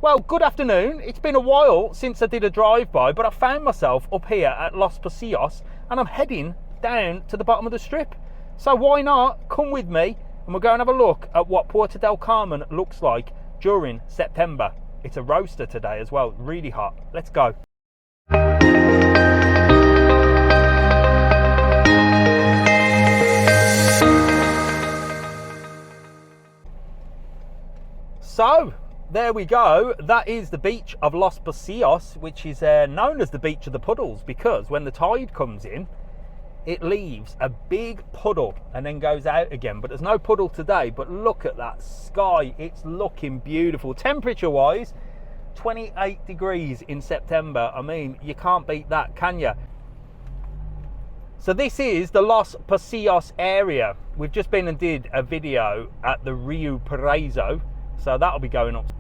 Well, good afternoon. It's been a while since I did a drive-by, but I found myself up here at Los Pocillos and I'm heading down to the bottom of the strip. So why not come with me and we'll go and have a look at what Puerto Del Carmen looks like during September. It's a roaster today as well, really hot. Let's go. So there we go. That is the beach of Los Pocillos, which is known as the beach of the puddles, because when the tide comes in, it leaves a big puddle and then goes out again. But there's no puddle today. But look at that sky. It's looking beautiful. Temperature wise, 28 degrees in September. I mean, you can't beat that, can you? So this is the Los Pocillos area. We've just been and did a video at the Rio Paraiso, so that'll be going up.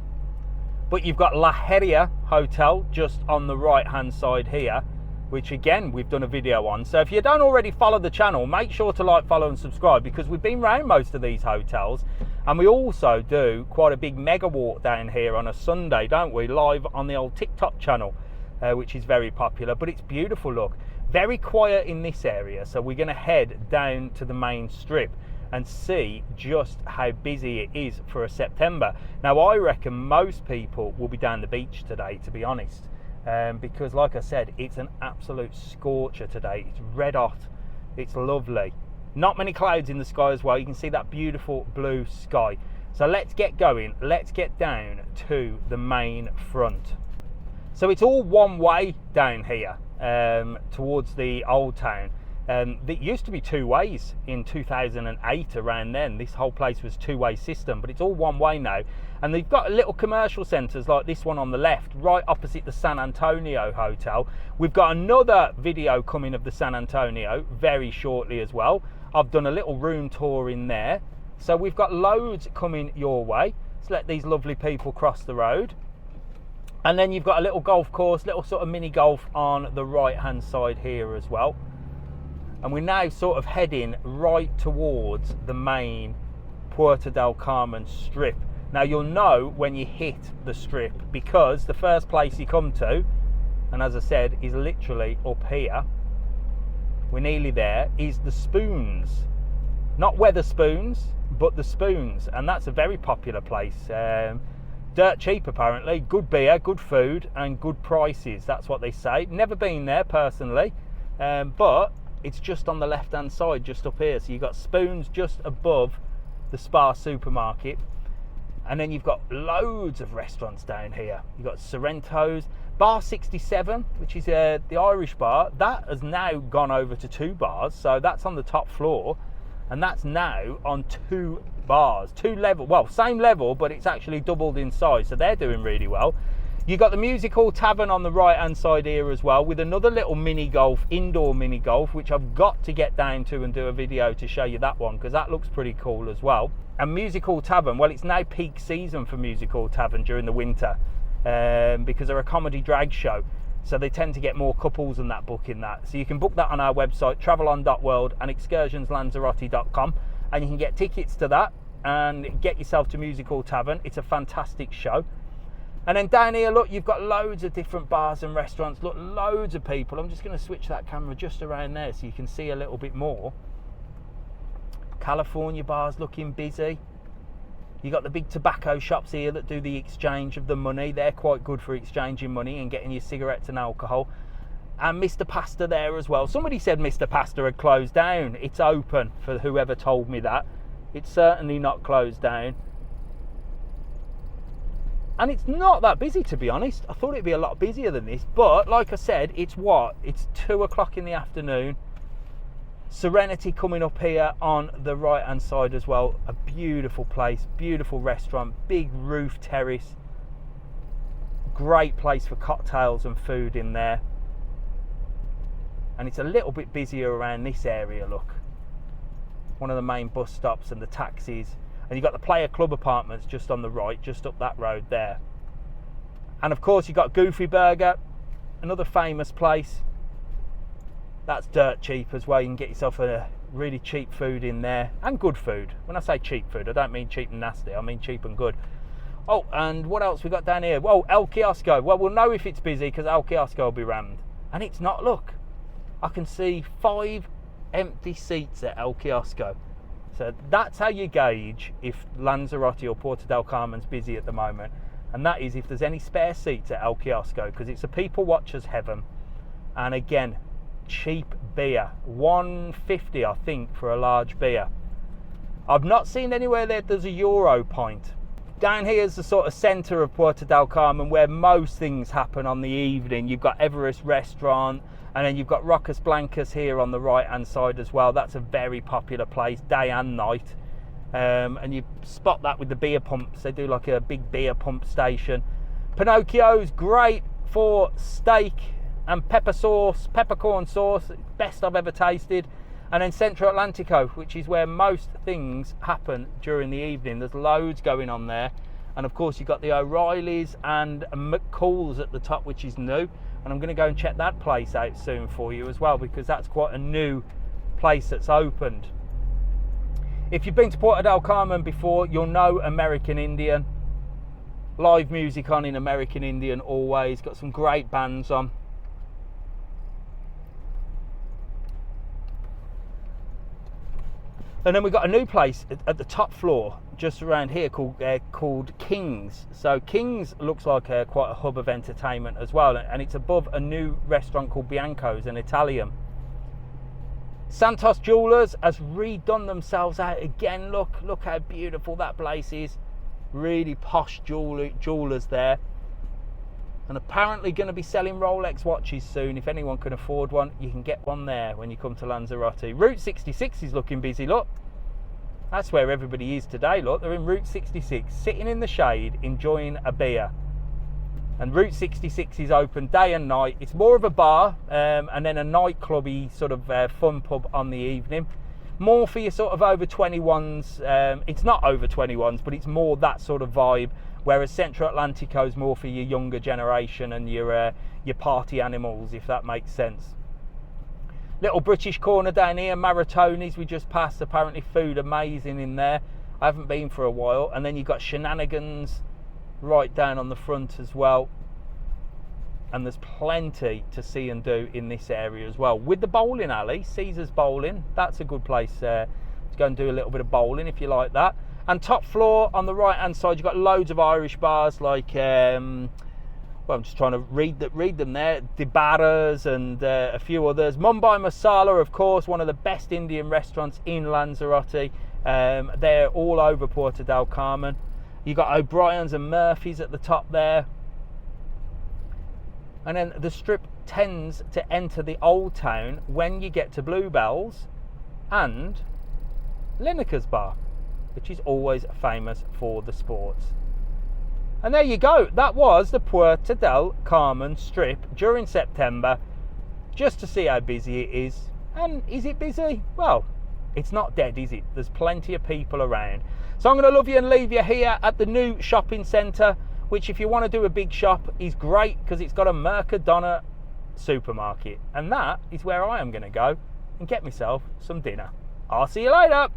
But you've got La Heria Hotel just on the right hand side here, which again we've done a video on. So if you don't already follow the channel, make sure to like, follow and subscribe, because we've been around most of these hotels, and we also do quite a big mega walk down here on a Sunday, don't we, live on the old TikTok channel, which is very popular. But it's beautiful. Look, very quiet in this area, so we're going to head down to the main strip and see just how busy it is for a September. Now I reckon most people will be down the beach today, to be honest, because like I said, it's an absolute scorcher today. It's red hot, it's lovely. Not many clouds in the sky as well. You can see that beautiful blue sky. So let's get going. Let's get down to the main front. So it's all one way down here towards the old town. It used to be two ways in 2008, around then. This whole place was two-way system, but it's all one way now. And they've got little commercial centres like this one on the left, right opposite the San Antonio Hotel. We've got another video coming of the San Antonio very shortly as well. I've done a little room tour in there. So we've got loads coming your way. Let's let these lovely people cross the road. And then you've got a little golf course, little sort of mini golf on the right-hand side here as well. And we're now sort of heading right towards the main Puerto Del Carmen strip. Now you'll know when you hit the strip, because the first place you come to, and as I said, is literally up here, we're nearly there, is the Spoons. Not Weatherspoons, but the Spoons. And that's a very popular place. Dirt cheap apparently, good beer, good food and good prices. That's what they say. Never been there personally, but it's just on the left hand side, just up here. So you've got Spoons just above the Spa supermarket, and then you've got loads of restaurants down here. You've got Sorrento's, Bar 67, which is the Irish bar. That has now gone over to 2 bars, so that's on the top floor, and that's now on 2 bars, 2 level, well, same level, but it's actually doubled in size, so they're doing really well. You've got the Music Hall Tavern on the right hand side here as well, with another little mini golf, indoor mini golf, which I've got to get down to and do a video to show you that one, because that looks pretty cool as well. And Music Hall Tavern, well, it's now peak season for Music Hall Tavern during the winter, because they're a comedy drag show, so they tend to get more couples and that booking that. So you can book that on our website, travelon.world and excursionslanzarote.com, and you can get tickets to that and get yourself to Music Hall Tavern. It's a fantastic show. And then down here, look, you've got loads of different bars and restaurants. Look, loads of people. I'm just going to switch that camera just around there so you can see a little bit more. California bars looking busy. You've got the big tobacco shops here that do the exchange of the money. They're quite good for exchanging money and getting your cigarettes and alcohol. And Mr. Pasta there as well. Somebody said Mr. Pasta had closed down. It's open, for whoever told me that. It's certainly not closed down. And it's not that busy, to be honest. I thought it'd be a lot busier than this, but like I said, it's 2 o'clock in the afternoon. Serenity coming up here on the right hand side as well. A beautiful place, beautiful restaurant, big roof terrace, great place for cocktails and food in there. And it's a little bit busier around this area. Look, one of the main bus stops and the taxis. And you've got the Player Club Apartments just on the right, just up that road there. And of course you've got Goofy Burger, another famous place. That's dirt cheap as well. You can get yourself a really cheap food in there, and good food. When I say cheap food, I don't mean cheap and nasty, I mean cheap and good. Oh, and what else we got down here? Well, El Kiosco. Well, we'll know if it's busy because El Kiosco will be rammed. And it's not. Look, I can see 5 empty seats at El Kiosco. So that's how you gauge if Lanzarote or Puerto Del Carmen's busy at the moment. And that is if there's any spare seats at El Kiosco, because it's a people watcher's heaven. And again, cheap beer, $1.50 I think for a large beer. I've not seen anywhere that there's a Euro pint. Down here is the sort of centre of Puerto Del Carmen where most things happen on the evening. You've got Everest Restaurant, and then you've got Rocas Blancas here on the right hand side as well. That's a very popular place, day and night. And you spot that with the beer pumps. They do like a big beer pump station. Pinocchio's great for steak and peppercorn sauce, best I've ever tasted. And then Centro Atlantico, which is where most things happen during the evening. There's loads going on there. And of course you've got the O'Reillys and McCall's at the top, which is new. And I'm going to go and check that place out soon for you as well, because that's quite a new place that's opened. If you've been to Puerto Del Carmen before, you'll know American Indian. Live music on in American Indian always. Got some great bands on. And then we've got a new place at the top floor, just around here, called King's. So King's looks like quite a hub of entertainment as well, and it's above a new restaurant called Bianco's, an Italian. Santos Jewelers has redone themselves out again. Look how beautiful that place is. Really posh jewelers there. And apparently going to be selling Rolex watches soon. If anyone can afford one, you can get one there when you come to Lanzarote. Route 66 is looking busy, look. That's where everybody is today, look. They're in Route 66, sitting in the shade, enjoying a beer. And Route 66 is open day and night. It's more of a bar and then a nightclubby sort of fun pub on the evening. More for your sort of over 21s. It's not over 21s, but it's more that sort of vibe. Whereas Centro Atlantico is more for your younger generation and your party animals, if that makes sense. Little British corner down here, Maratonis we just passed. Apparently food amazing in there. I haven't been for a while. And then you've got Shenanigans right down on the front as well. And there's plenty to see and do in this area as well. With the bowling alley, Caesar's Bowling, that's a good place to go and do a little bit of bowling if you like that. And top floor on the right hand side, you've got loads of Irish bars like, well, I'm just trying to read them there. Debarras and a few others. Mumbai Masala, of course, one of the best Indian restaurants in Lanzarote. They're all over Puerto Del Carmen. You've got O'Brien's and Murphy's at the top there. And then the strip tends to enter the old town when you get to Bluebells and Lineker's Bar, which is always famous for the sports. And there you go. That was the Puerto Del Carmen strip during September, just to see how busy it is. And is it busy? Well, it's not dead, is it? There's plenty of people around. So I'm going to love you and leave you here at the new shopping centre, which if you want to do a big shop is great because it's got a Mercadona supermarket. And that is where I am going to go and get myself some dinner. I'll see you later.